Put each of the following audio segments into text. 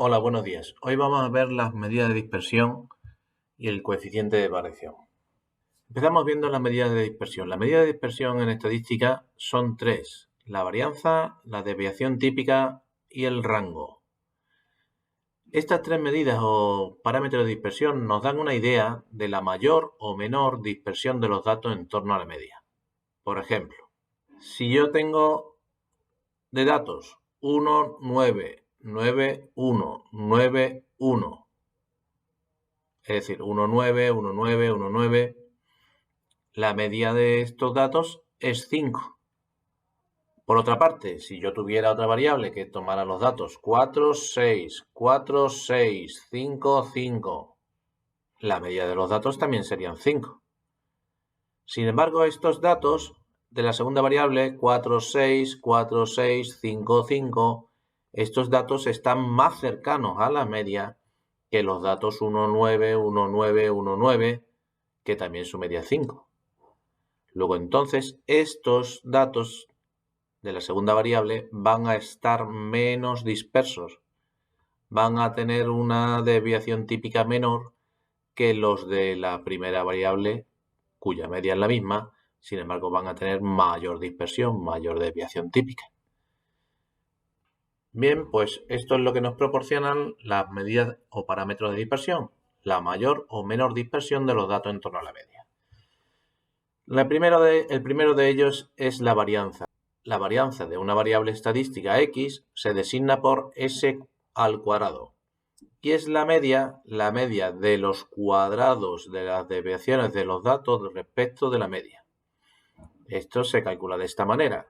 Hola, buenos días. Hoy vamos a ver las medidas de dispersión y el coeficiente de variación. Empezamos viendo las medidas de dispersión. Las medidas de dispersión en estadística son tres: la varianza, la desviación típica y el rango. Estas tres medidas o parámetros de dispersión nos dan una idea de la mayor o menor dispersión de los datos en torno a la media. Por ejemplo, si yo tengo de datos 1, 9, 9, 1, 9, 1, es decir, 1, 9, 1, 9, 1, 9, la media de estos datos es 5. Por otra parte, si yo tuviera otra variable que tomara los datos 4, 6, 4, 6, 5, 5, la media de los datos también serían 5. Sin embargo, estos datos de la segunda variable 4, 6, 4, 6, 5, 5, estos datos están más cercanos a la media que los datos 1, 9, 1, 9, 1, 9, que también su media es 5. Luego, entonces, estos datos de la segunda variable van a estar menos dispersos, van a tener una desviación típica menor que los de la primera variable, cuya media es la misma, sin embargo van a tener mayor dispersión, mayor desviación típica. Bien, pues esto es lo que nos proporcionan las medidas o parámetros de dispersión, la mayor o menor dispersión de los datos en torno a la media. El primero de ellos es la varianza. La varianza de una variable estadística x se designa por s al cuadrado y es la media de los cuadrados de las desviaciones de los datos respecto de la media. Esto se calcula de esta manera: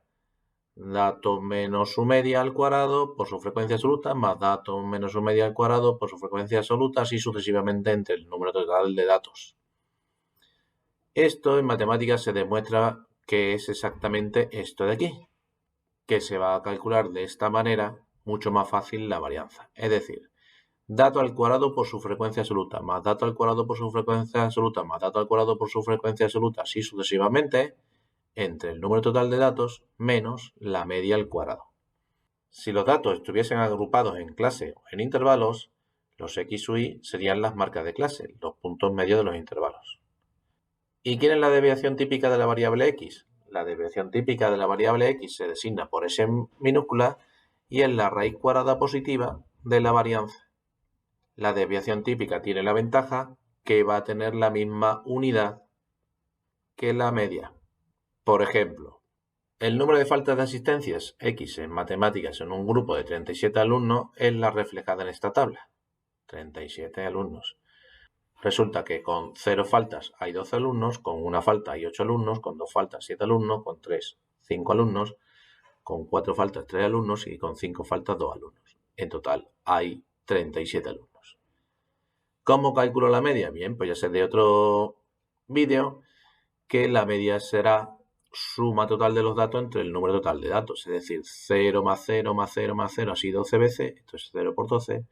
datos menos su media al cuadrado por su frecuencia absoluta más datos menos su media al cuadrado por su frecuencia absoluta, así sucesivamente entre el número total de datos. Esto en matemáticas se demuestra que es exactamente esto de aquí, que se va a calcular de esta manera mucho más fácil la varianza. Es decir, dato al cuadrado por su frecuencia absoluta, más dato al cuadrado por su frecuencia absoluta, más dato al cuadrado por su frecuencia absoluta, así sucesivamente, entre el número total de datos menos la media al cuadrado. Si los datos estuviesen agrupados en clase o en intervalos, los x u y serían las marcas de clase, los puntos medios de los intervalos. ¿Y quién es la desviación típica de la variable x? La desviación típica de la variable x se designa por s minúscula y es la raíz cuadrada positiva de la varianza. La desviación típica tiene la ventaja que va a tener la misma unidad que la media. Por ejemplo, el número de faltas de asistencias x en matemáticas en un grupo de 37 alumnos es la reflejada en esta tabla. 37 alumnos. Resulta que con 0 faltas hay 12 alumnos, con una falta hay 8 alumnos, con 2 faltas 7 alumnos, con 3, 5 alumnos, con 4 faltas 3 alumnos y con 5 faltas 2 alumnos. En total hay 37 alumnos. ¿Cómo calculo la media? Bien, pues ya sé de otro vídeo que la media será suma total de los datos entre el número total de datos, es decir, 0 más 0 más 0 más 0, así 12 veces, esto es 0 por 12,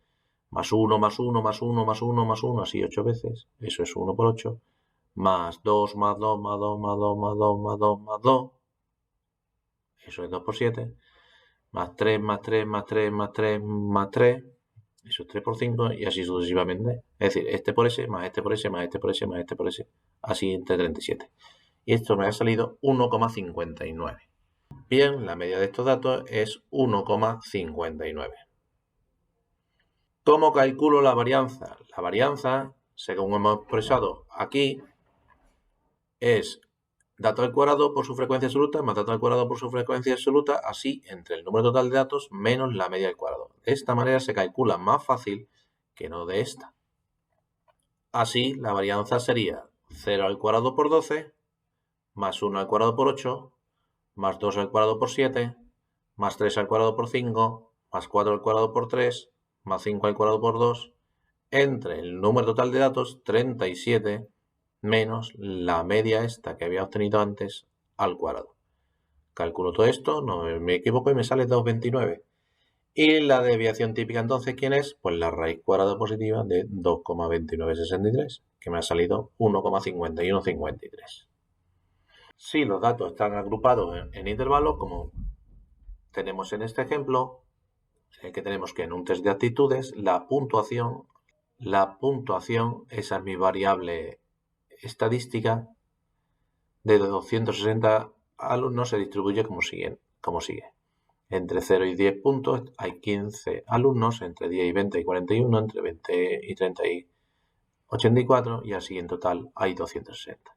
más 1 más 1 más 1 más 1 más 1, así 8 veces, eso es 1 por 8, más 2 más 2 más 2 más 2 más 2 más 2 más 2, eso es 2 por 7, más 3 más 3 más 3 más 3 más 3, eso es 3 por 5 y así sucesivamente. Es decir, este por S, más este por S, más este por S, más este por S, así entre 37. Y esto me ha salido 1,59. Bien, la media de estos datos es 1,59. ¿Cómo calculo la varianza? La varianza, según hemos expresado aquí, es dato al cuadrado por su frecuencia absoluta más dato al cuadrado por su frecuencia absoluta, así entre el número total de datos menos la media al cuadrado. De esta manera se calcula más fácil que no de esta. Así, la varianza sería 0 al cuadrado por 12, más 1 al cuadrado por 8, más 2 al cuadrado por 7, más 3 al cuadrado por 5, más 4 al cuadrado por 3, más 5 al cuadrado por 2, entre el número total de datos, 37, menos la media esta que había obtenido antes al cuadrado. Calculo todo esto, no me equivoco y me sale 2,29. Y la desviación típica entonces, ¿quién es? Pues la raíz cuadrada positiva de 2,2963, que me ha salido 1,5153. Si los datos están agrupados en intervalos, como tenemos en este ejemplo, en el que tenemos que en un test de aptitudes la puntuación, esa es mi variable estadística, de 260 alumnos se distribuye como sigue. Entre 0 y 10 puntos hay 15 alumnos, entre 10 y 20 hay 41, entre 20 y 30 hay 84 y así en total hay 260.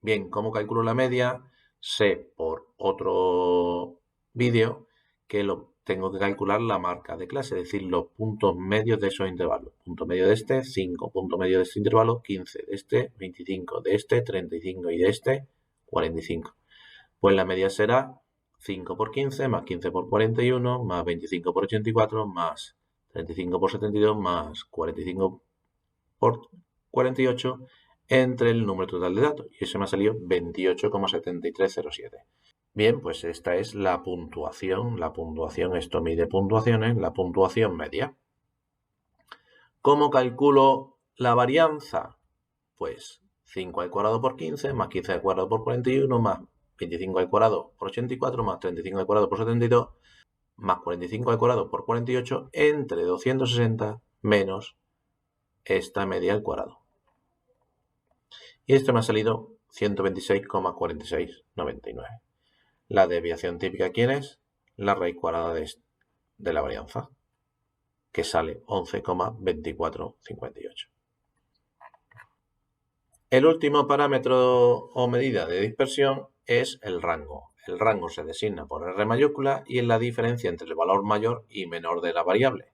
Bien, ¿cómo calculo la media? Sé por otro vídeo que tengo que calcular la marca de clase, es decir, los puntos medios de esos intervalos. Punto medio de este, 5. Punto medio de este intervalo, 15. De este, 25. De este, 35. Y de este, 45. Pues la media será 5 por 15 más 15 por 41 más 25 por 84 más 35 por 72 más 45 por 48 entre el número total de datos. Y eso me ha salido 28,7307. Bien, pues esta es la puntuación. La puntuación, esto mide puntuaciones, la puntuación media. ¿Cómo calculo la varianza? Pues 5 al cuadrado por 15 más 15 al cuadrado por 41 más 25 al cuadrado por 84 más 35 al cuadrado por 72 más 45 al cuadrado por 48 entre 260 menos esta media al cuadrado. Y esto me ha salido 126,4699. La desviación típica, ¿quién es? La raíz cuadrada de la varianza, que sale 11,2458. El último parámetro o medida de dispersión es el rango. El rango se designa por R mayúscula y es la diferencia entre el valor mayor y menor de la variable.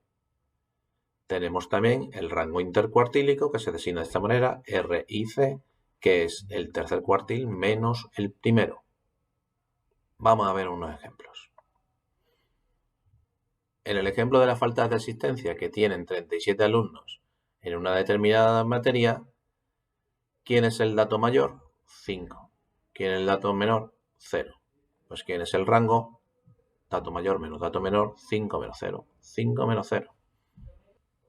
Tenemos también el rango intercuartílico, que se designa de esta manera, RIC, que es el tercer cuartil menos el primero. Vamos a ver unos ejemplos. En el ejemplo de las faltas de asistencia que tienen 37 alumnos en una determinada materia, ¿quién es el dato mayor? 5. ¿Quién es el dato menor? 0. Pues ¿quién es el rango? Dato mayor menos dato menor, 5 menos 0. 5 menos 0.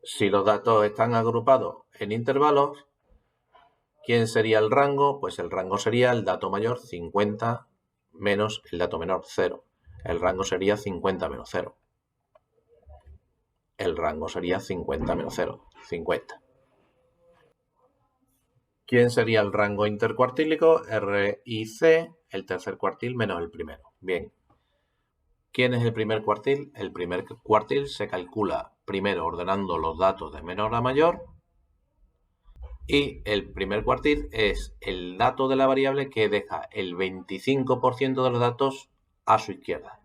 Si los datos están agrupados en intervalos, ¿quién sería el rango? Pues el rango sería el dato mayor 50 menos el dato menor 0. El rango sería 50 menos 0. El rango sería 50 menos 0. 50. ¿Quién sería el rango intercuartílico? RIC, el tercer cuartil menos el primero. Bien. ¿Quién es el primer cuartil? El primer cuartil se calcula primero ordenando los datos de menor a mayor. Y el primer cuartil es el dato de la variable que deja el 25% de los datos a su izquierda.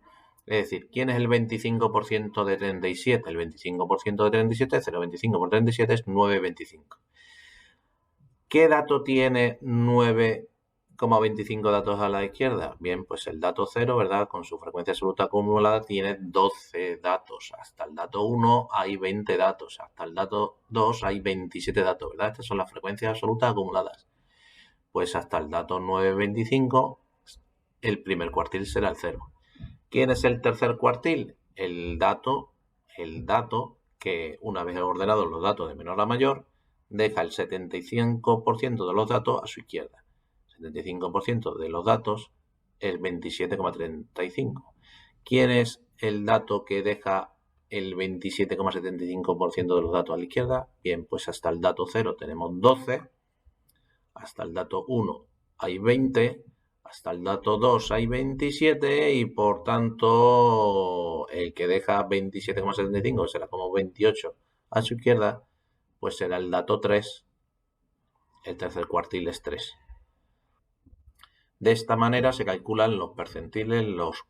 Es decir, ¿quién es el 25% de 37? El 25% de 37, 0,25 por 37 es 9,25. ¿Qué dato tiene 9,25 datos a la izquierda? Bien, pues el dato 0, ¿verdad? Con su frecuencia absoluta acumulada tiene 12 datos. Hasta el dato 1 hay 20 datos. Hasta el dato 2 hay 27 datos, ¿verdad? Estas son las frecuencias absolutas acumuladas. Pues hasta el dato 9,25 el primer cuartil será el 0. ¿Quién es el tercer cuartil? El dato que una vez ordenados los datos de menor a mayor, deja el 75% de los datos a su izquierda. 75% de los datos es 27,35. ¿Quién es el dato que deja el 27,75% de los datos a la izquierda? Bien, pues hasta el dato 0 tenemos 12, hasta el dato 1 hay 20, hasta el dato 2 hay 27 y por tanto el que deja 27,75 será como 28 a su izquierda, pues será el dato 3, el tercer cuartil es 3. De esta manera se calculan los percentiles, los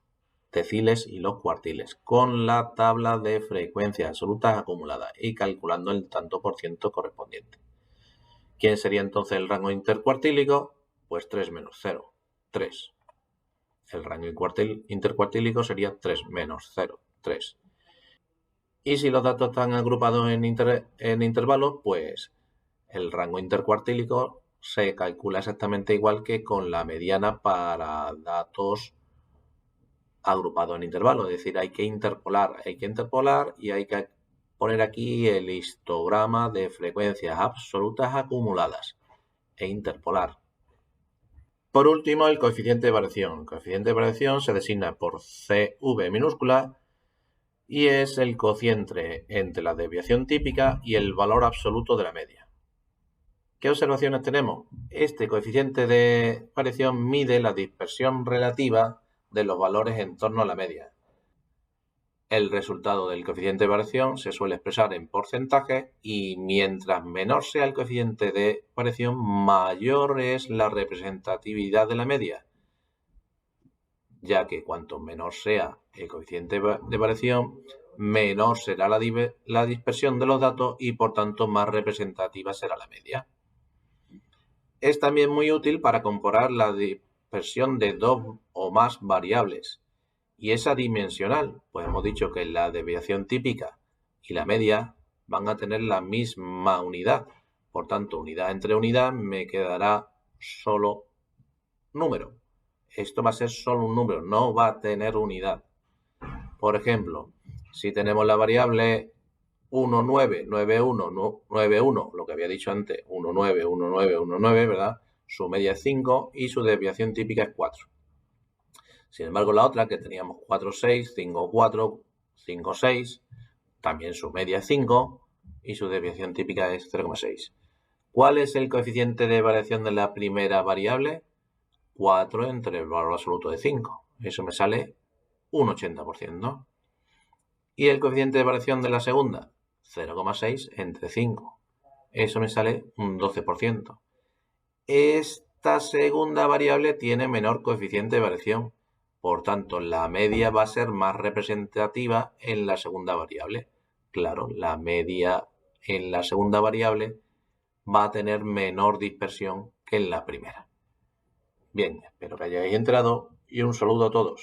deciles y los cuartiles con la tabla de frecuencias absolutas acumuladas y calculando el tanto por ciento correspondiente. ¿Quién sería entonces el rango intercuartílico? Pues 3 menos 0, 3. El rango intercuartílico sería 3 menos 0, 3. Y si los datos están agrupados en intervalos, pues el rango intercuartílico se calcula exactamente igual que con la mediana para datos agrupados en intervalos. Es decir, hay que interpolar y hay que poner aquí el histograma de frecuencias absolutas acumuladas e interpolar. Por último, el coeficiente de variación. El coeficiente de variación se designa por CV minúscula y es el cociente entre la desviación típica y el valor absoluto de la media. ¿Qué observaciones tenemos? Este coeficiente de variación mide la dispersión relativa de los valores en torno a la media. El resultado del coeficiente de variación se suele expresar en porcentaje y mientras menor sea el coeficiente de variación, mayor es la representatividad de la media, ya que cuanto menor sea el coeficiente de variación, menor será la dispersión de los datos y por tanto más representativa será la media. Es también muy útil para comparar la dispersión de dos o más variables. Y esa dimensional, pues hemos dicho que la desviación típica y la media van a tener la misma unidad. Por tanto, unidad entre unidad me quedará solo número. Esto va a ser solo un número, no va a tener unidad. Por ejemplo, si tenemos la variable 1, 9, 9, 1, 9, 1, lo que había dicho antes, 1, 9, 1, 9, 1, 9, ¿verdad? Su media es 5 y su desviación típica es 4. Sin embargo, la otra que teníamos 4, 6, 5, 4, 5, 6, también su media es 5 y su desviación típica es 0,6. ¿Cuál es el coeficiente de variación de la primera variable? 4 entre el valor absoluto de 5. Eso me sale un 80%. ¿Y el coeficiente de variación de la segunda? 0,6 entre 5. Eso me sale un 12%. Esta segunda variable tiene menor coeficiente de variación. Por tanto, la media va a ser más representativa en la segunda variable. Claro, la media en la segunda variable va a tener menor dispersión que en la primera. Bien, espero que hayáis entrado y un saludo a todos.